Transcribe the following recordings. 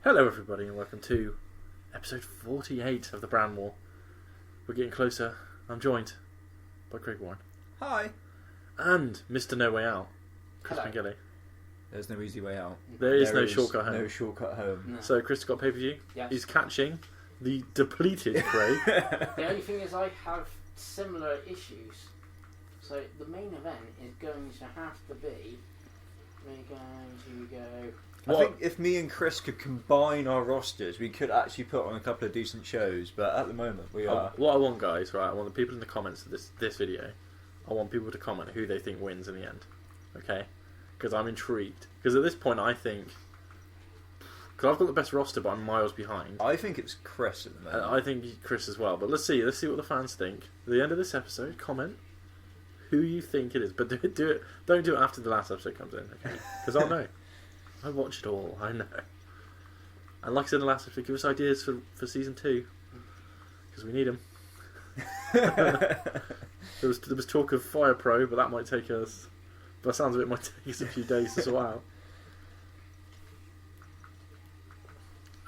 Hello everybody and welcome to episode 48 of the Brand War. We're getting closer. I'm joined by Craig Warren. Hi. And Mr. No Way Out, Chris McGilly. There's no easy way out. There is no shortcut home. No shortcut home. No. So Chris got pay-per-view. Yes. He's catching the depleted Craig. The only thing is I have similar issues. So the main event is going to have to be... We're going to go... I think if me and Chris could combine our rosters, we could actually put on a couple of decent shows. But at the moment, we are. What I want, guys, right? I want the people in the comments of this video. I want people to comment who they think wins in the end. Okay? Because I'm intrigued. Because at this point, I think... Because I've got the best roster, but I'm miles behind. I think it's Chris at the moment. I think Chris as well. But let's see what the fans think. At the end of this episode, comment who you think it is. But do it. Don't do it after the last episode comes in, okay? Because I'll know. I watch it all. I know. And like I said in the last episode, give us ideas for season 2. Because we need them. There was talk of Fire Pro, but that might take us... By the sounds of it, might take us a few days to sort out.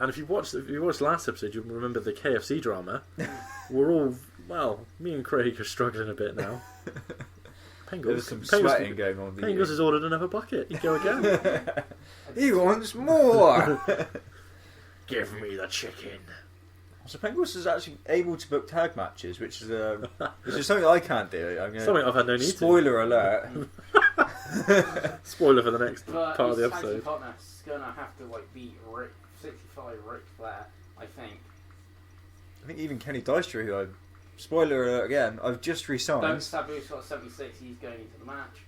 And if you watched last episode, you'll remember the KFC drama. We're all... Well, me and Craig are struggling a bit now. There's some sweating going on. Pengles has ordered another bucket. You go again. He wants more. Give me the chicken. So Pengles is actually able to book tag matches, which is something I can't do. Something I've had no need Spoiler alert. Spoiler for the next But part of the his episode. tag partner's going to have to beat 65 Ric Flair, I think. I think even Kenny Dystro, who spoiler alert again, I've just re-signed. Don't Sabu's got 76, he's going into the match.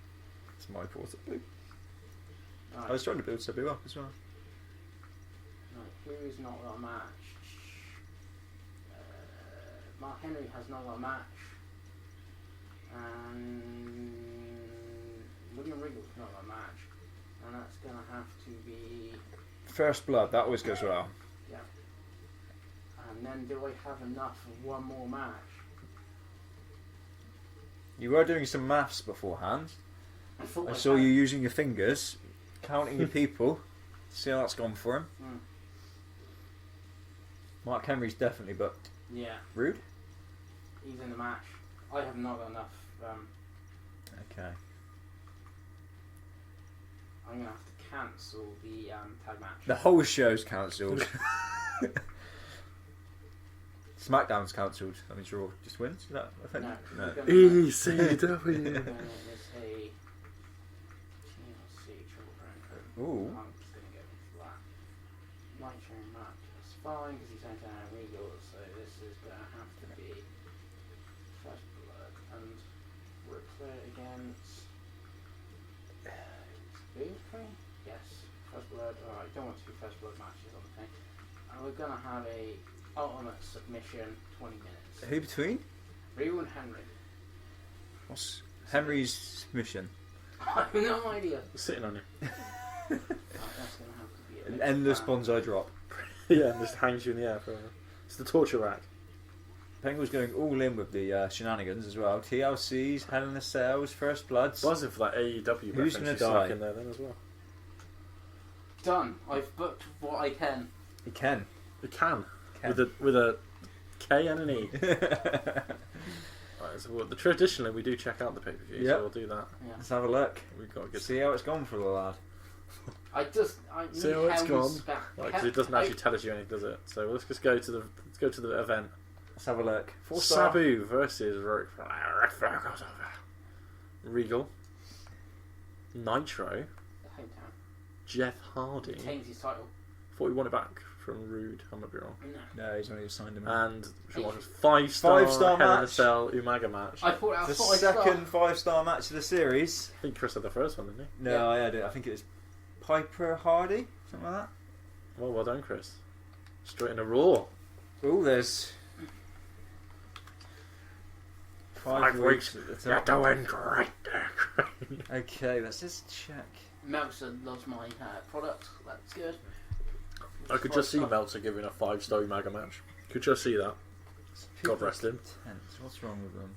It's my fault. Right. I was trying to build Sabu up as well. Right, who's not got a match? Mark Henry has not got a match. And William Regal's not got a match. And that's going to have to be... First Blood, that always goes well. Yeah. And then do I have enough for one more match? You were doing some maths beforehand. I saw you using your fingers, counting your people. See how that's gone for him. Mm. Mark Henry's definitely booked. Yeah. Rude? He's in the match. I have not got enough. Okay. I'm going to have to cancel the tag match. The whole show's cancelled. Smackdown's cancelled. That means Raw just wins? Is that a thing? No. No. ECW. There's a TLC Triple Crown Code. Ooh. I'm just going to go into that. Nitro match is fine because he's going to have Regal, so this is going to have to be First Blood and Ric Flair against Boothby? Yes, First Blood. Alright, don't want 2 First Blood matches on the thing. And we're going to have a ultimate submission 20 minutes. Who between? Regal and Henry. What's Henry's submission? I have no idea. Sitting on you. Right, that's going to have to be An endless bonsai drop. Yeah, and just hangs you in the air forever. It's the torture rack. Penguin's going all in with the shenanigans as well. TLC's, Hell in a Cell's, First Bloods. Buzzing for that AEW Who's reference gonna you snuck die? in there then as well. Done. I've booked what I can. He can. It can. Can. With a K and an E. Right, so traditionally we do check out the pay-per-view, Yep. so we'll do that. Yeah. Let's have a look. We've got a good... See how it's gone for the lad. I need See how it's Helm's gone? back. Because it doesn't actually tell us you anything, does it? So let's just go to the event. Let's have a look. 4-star. Sabu versus Regal, Nitro, The hometown. Jeff Hardy. Retains his title. Thought he won it back from Rude. I might be wrong. No. No, he's only signed him. And 5-star Five-star Hell in a match. Cell Umaga match. I thought that The was second 5-star match of the series. I think Chris had the first one, didn't he? No, Yeah. I had it. I think it was Piper Hardy, something like Well done, Chris. Straight in a Raw. that. Oh, there's 5 weeks at the You're top. doing great there. Okay, let's just check. Meltzer loves my product. That's good. I could just see Meltzer giving a 5-star Umaga match. Could just see that. God rest him. Tense. What's wrong with them?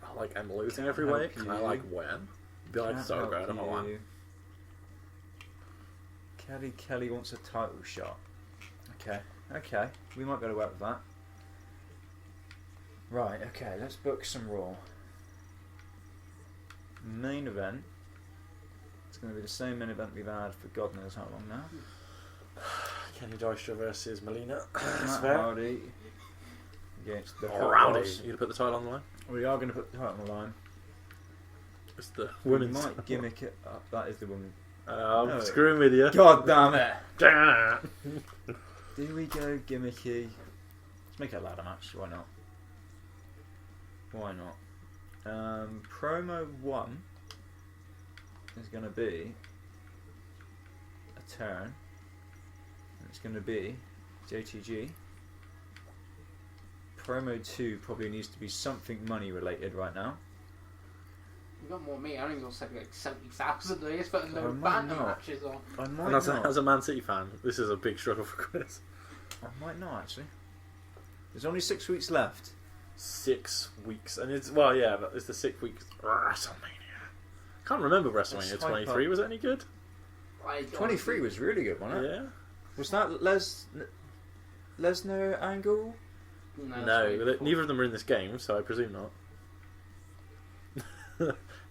I like I'm losing Can't every help week. And I you. like when. Be like Can't so help good. I'm a one. you. Kelly wants a title shot. Okay. We might be able to work with that. Right, okay, let's book some Raw. Main event. It's going to be the same main event we've had for God knows how long now. Kenny Dijkstra versus Melina. Matt Hardy against the Rowdy. Hot Rods. You gonna put the title on the line? We are going to put the title on the line. It's the We women's. might gimmick it up. That is the woman. I'm No. screwing with you. God damn it! Damn. Do we go gimmicky? Let's make it a ladder match. Why not? Why not? Promo 1 is going to be a turn. And it's going to be JTG. Promo 2 probably needs to be something money related right now. You got more than me. I only got something like 70,000 days, but no I might banner not. matches on. I might And not. as a Man City fan, this is a big struggle for Chris. I might not actually. There's only 6 weeks left. 6 weeks, and it's but it's the 6 weeks WrestleMania. Can't remember WrestleMania Let's 23. hype up. Was it any good? 23 was really good, wasn't it? Yeah. Was that Lesnar angle? No, neither of them are in this game, so I presume not.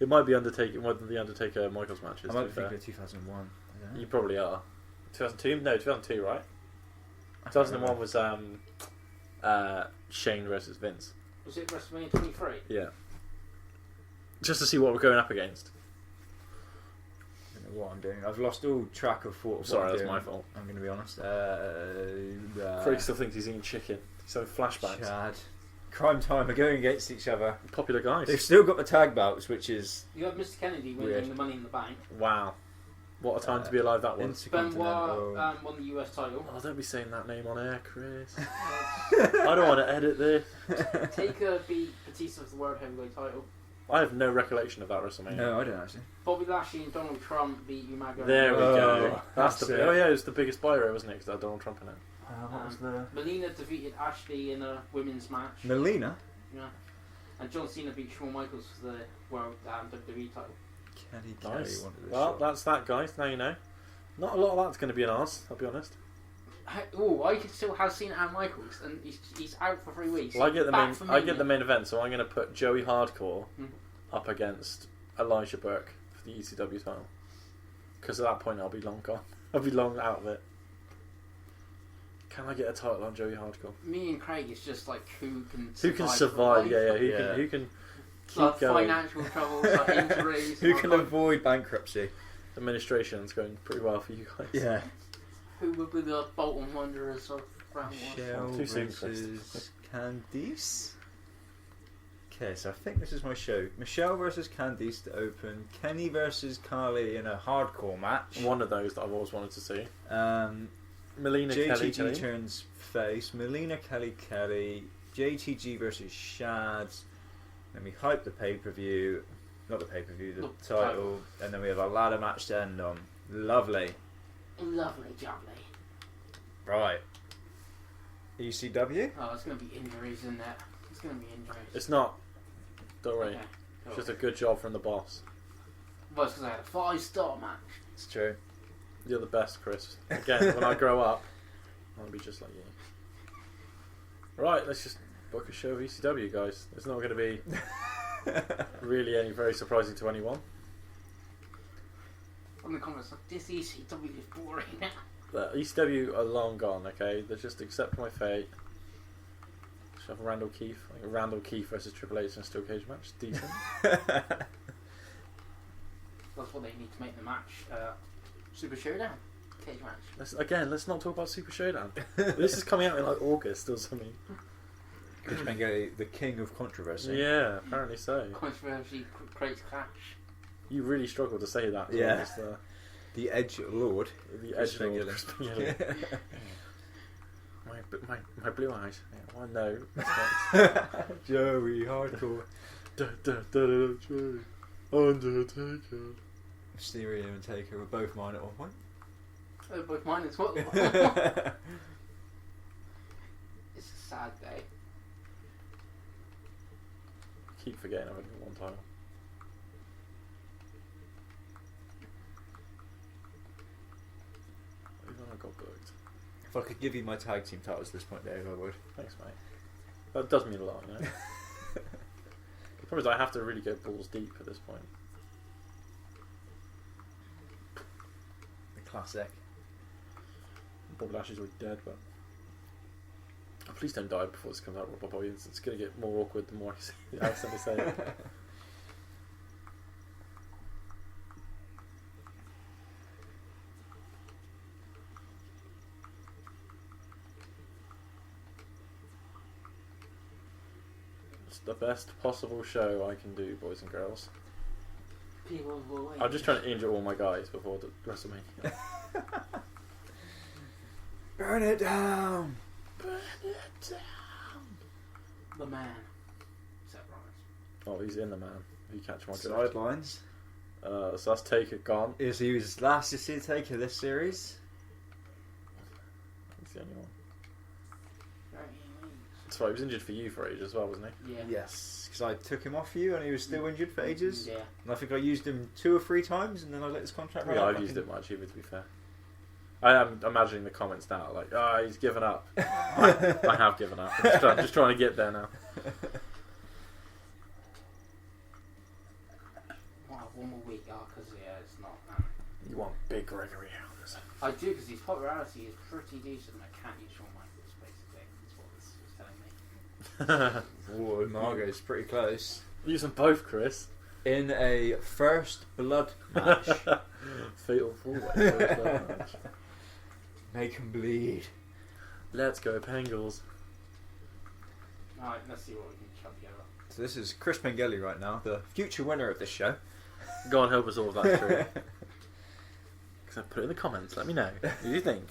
It might be Undertaker, one of the Undertaker Michaels matches. I to might be be fair. thinking of 2001. I don't know. You probably are. 2002? No, 2002, right? 2001 was Shane versus Vince. Was it WrestleMania 23? Yeah. Just to see what we're going up against. I don't know what I'm doing. I've lost all track of what Sorry, I'm that's doing. my fault. I'm going to be honest. Craig still thinks he's eating chicken. He's having flashbacks. Chad. Crime Time are going against each other. Popular guys. They've still got the tag belts, which is You have Mr. Kennedy winning Weird. the Money in the Bank. Wow. What a time to be alive that was. Benoit intercontinental. won the US title. Oh, don't be saying that name on air, Chris. I don't want to edit this. Taker beat Batista for the World Heavyweight title. I have no recollection of that WrestleMania. No, I don't actually. Bobby Lashley and Donald Trump beat Umaga. There we Oh, go. That's that's the. it. Oh yeah, it was the biggest buy rate, wasn't it? Because that had Donald Trump in it. What was the Melina defeated Ashley in a women's match. Melina? Yeah. And John Cena beat Shawn Michaels for the World WWE title. Kelly Nice. wanted this Well, shot. that's that, guys. Now you know. Not a lot of that's going to be in ours. I'll be honest. Oh, I can still have Cena and Michaels, and he's out for 3 weeks. Well, I get the Back main. from I get Mania. the main event, so I'm going to put Joey Hardcore Hmm. up against Elijah Burke for the ECW title. Because at that point, I'll be long gone. I'll be long out of it. Can I get a title on Joey Hardcore? Me and Craig is just like who can survive? for Yeah, life. Who can keep Like going? financial troubles, like injuries. Who like, can avoid bankruptcy? Administration's going pretty well for you guys. Yeah. who would be the Bolton Wanderers of round one? Michelle Too soon, versus Candice. Okay, so I think this is my show. Michelle versus Candice to open. Kenny versus Carly in a hardcore match. One of those that I've always wanted to see. Melina JTG Kelly. turns face. Melina Kelly. JTG versus Shads. Then we hype the pay-per-view. Not the pay-per-view, the The title. title. And then we have a ladder match to end on. Lovely. Lovely, jubbly. Right. ECW? Oh, it's going to be injuries in there. It's going to be injuries. It's not. Don't worry. Okay, It's just a good job from the boss. Well, it's because I had a 5-star match. It's true. You're the best, Chris. Again, when I grow up, I'll be just like you. Right, let's just book a show of ECW, guys. It's not going to be really any very surprising to anyone. On the comments, like, this ECW is boring now. But ECW are long gone, okay? They just accept my fate. Should have Randall Keefe. I think Randall Keefe versus Triple H in a steel cage match. Decent. That's what they need to make the match. Super Showdown. Cage match. Let's not talk about Super Showdown. This is coming out in like August or something. Chris Bengay, the king of controversy. Yeah, apparently so. Controversy creates clash. You really struggle to say that. Yeah. As well, The Edge Lord. the Chris edge lord, Bengay. Chris Bengay. my blue eyes. Yeah, well, no. That's Joey Hardcore. not. Undertaker. Mysterio and Taker were both mine at one point. Oh, both mine as well. It's a sad day. Keep forgetting I've only got one title. Who have I got booked? If I could give you my tag team titles at this point, Dave, I would. Thanks, mate. That does mean a lot, you know. The problem is I have to really go balls deep at this point. The classic. Bobby Lashley's already dead, but oh, please don't die before this comes out, Rob Bobby. It's going to get more awkward the more I accidentally say it. It's the best possible show I can do, boys and girls. People will wait. I'm just trying to injure all my guys before the WrestleMania. Burn it down! Burn it down! The man. Seth Rollins. Oh, he's in the man. You catch my drift. Sidelines. So that's Taker gone. Is he was last to see the Taker this series? He's the only one. Right, That's right, he was injured for you for ages as well, wasn't he? yeah. Yes, because I took him off you and he was still injured for ages. Yeah. And I think I used him 2 or 3 times and then I let his contract run Yeah, out. I've used it much either, to be fair. I am imagining the comments now, like, he's given up. I have given up. I'm just trying to get there now. Wow, one more week, because it's not. You want big Gregory Helms. I do, because his popularity is pretty decent. I can't use Shawn Michaels, basically. That's what this was telling me. Oh, Margot's pretty close. Use them both, Chris. In a first blood match. Fatal 4-way match. Make him bleed. Let's go, Pengals. Alright, let's see what we can chop together. So this is Chris Pengelly right now, the future winner of this show. God help us all if that's true. So put it in the comments, let me know. What do you think?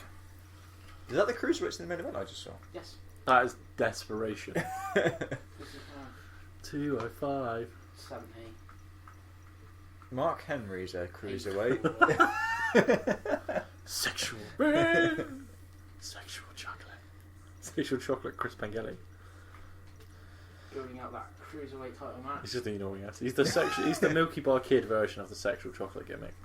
Is that the cruiserweights in the main event I just saw? Yes. That is desperation. This is 205. 70. Mark Henry's a cruiserweight. Sexual. Sexual chocolate. Sexual chocolate, Chris Pengelly. Building up that cruiserweight title match. He's just ignoring us. He's the Milky Bar Kid version of the sexual chocolate gimmick.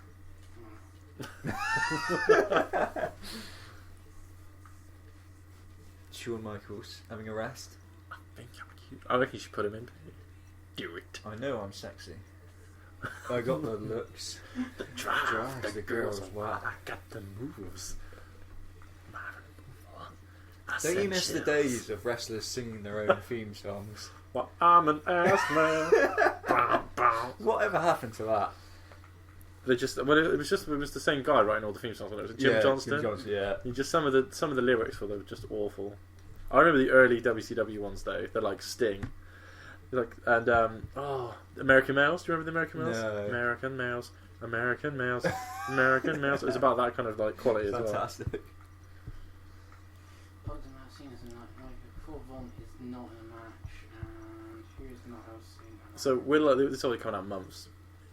Shawn Michaels having a rest. I think I'm cute. I reckon you should put him in. Do it. I know I'm sexy. I got the looks. The drive, the the girls girls. wild. I got the moves. Don't you miss the days of wrestlers singing their own theme songs? Well, I'm an ass man. Bam, bam. Whatever happened to that? They just well, it was the same guy writing all the theme songs. It was Jim Johnston. Jim Johnston, yeah. You just some of the lyrics were just awful. I remember the early WCW ones though. They're like Sting. They're like American Males. Do you remember the American Males? No. American Males. American Males. American Males. It was about that kind of like quality as well. Fantastic. Bogdan Martinez and Paul Von is not in a match, and who is not else in a match? So this is only coming out months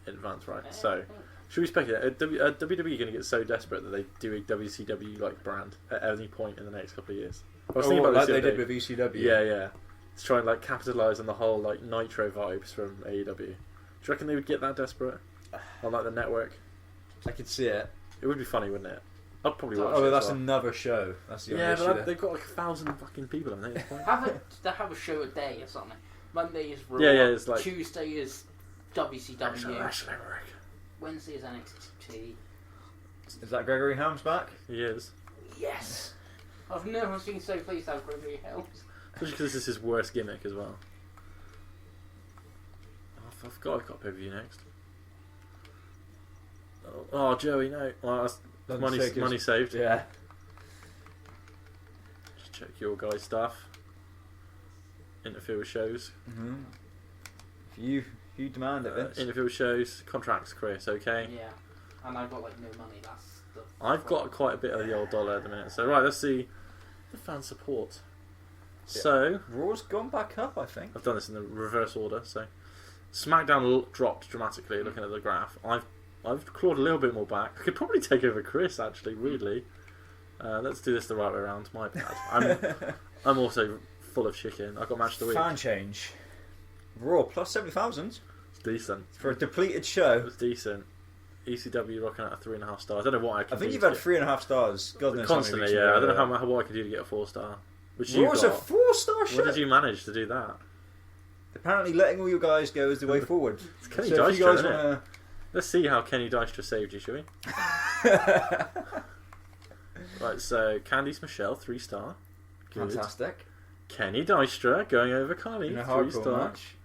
in advance, right? So should we speculate? Are WWE going to get so desperate that they do a WCW like brand at any point in the next couple of years? I was thinking about like this they the other did day. with ECW. Yeah. To try and like capitalise on the whole like Nitro vibes from AEW. Do you reckon they would get that desperate on like the network? I could see it. It would be funny, wouldn't it? I'd probably watch it. Oh, as that's well. another show. That's the Yeah, only but issue they've got like 1,000 fucking people in it. They have a show a day or something. Monday is Raw. Yeah, it's like Tuesday is WCW. Wrestling. Wednesday is NXT. Is that Gregory Helms back? He is. Yes. I've never been so pleased to have Gregory Helms. Especially because this is his worst gimmick as well. I forgot I've got pay-per-view next. Oh, Joey, no. Well, that's money saved. Yeah. Just check your guys' stuff. Interfere with shows. Mm-hmm. If you demand it, Vince. Interfere with shows. Contracts, Chris, okay? Yeah. And I've got like no money. That's the. I've got quite a bit of the old dollar at the minute. So, right, let's see the fan support. Yeah. So, Raw's gone back up, I think. I've done this in the reverse order. So, SmackDown dropped dramatically. Looking at the graph, I've clawed a little bit more back. I could probably take over Chris, actually. Weirdly, let's do this the right way around. My bad. I'm also full of chicken. I got match of the week. Fan change. Raw plus 70,000 It's decent. for a depleted show. It was decent. ECW rocking out a 3.5 stars. I don't know what I can I think do you've to had get- 3.5 stars. God knows how many constantly, weeks yeah. I ago, don't know what I can do to get a 4-star. Which you What was a got. 4-star What shit? did you manage to do that? Apparently, letting all your guys go is the way forward. It's Kenny so if you Dystra, guys isn't want Let's see how Kenny Dystra saved you, shall we? to, Right, so Candice Michelle, 3-star. Good. fantastic. Kenny Dystra going over Carly, In a 3-star. hardcore match.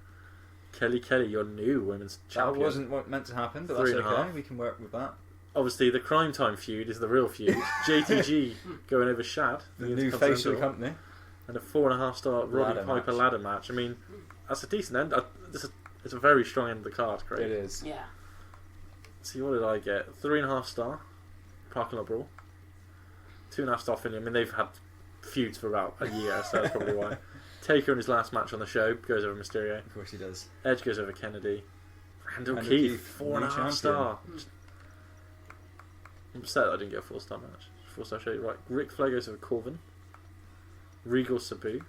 Kelly, your new women's That champion. wasn't what meant to happen, but that's 3.5. okay. We can work with that. Obviously, the Crime Time feud is the real feud. JTG going over Shad. The against new face of the Continental. company. And a 4.5-star Roddy Ladder Piper match. ladder match. I mean, that's a decent end. It's a very strong end of the card, Craig. It is. Yeah. See, what did I get? 3.5-star Parking Lot Brawl. 2.5-star Finley. I mean, they've had feuds for about a year, so that's probably why. Taker in his last match on the show goes over Mysterio. Of course he does. Edge goes over Kennedy. Randall Randall Keith, Keith, 4.5 new star. I'm upset that I didn't get a 4-star match. 4-star show. Right, Ric Flair goes over Corvin. Regal Sabu.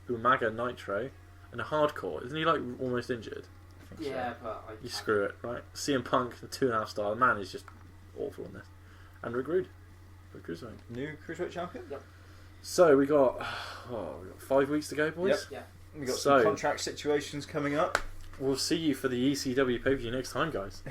Umaga Nitro. And a Hardcore. Isn't he like almost injured? I think Yeah, but You screw it, right? CM Punk, 2.5-star. The man is just awful in this. And Rick Rude. Rick Rude's winning. so. New Cruiserweight champion? So we got 5 weeks to go, boys. Yeah. We've got So- some contract situations coming up. We'll see you for the ECW pay-per-view next time, guys.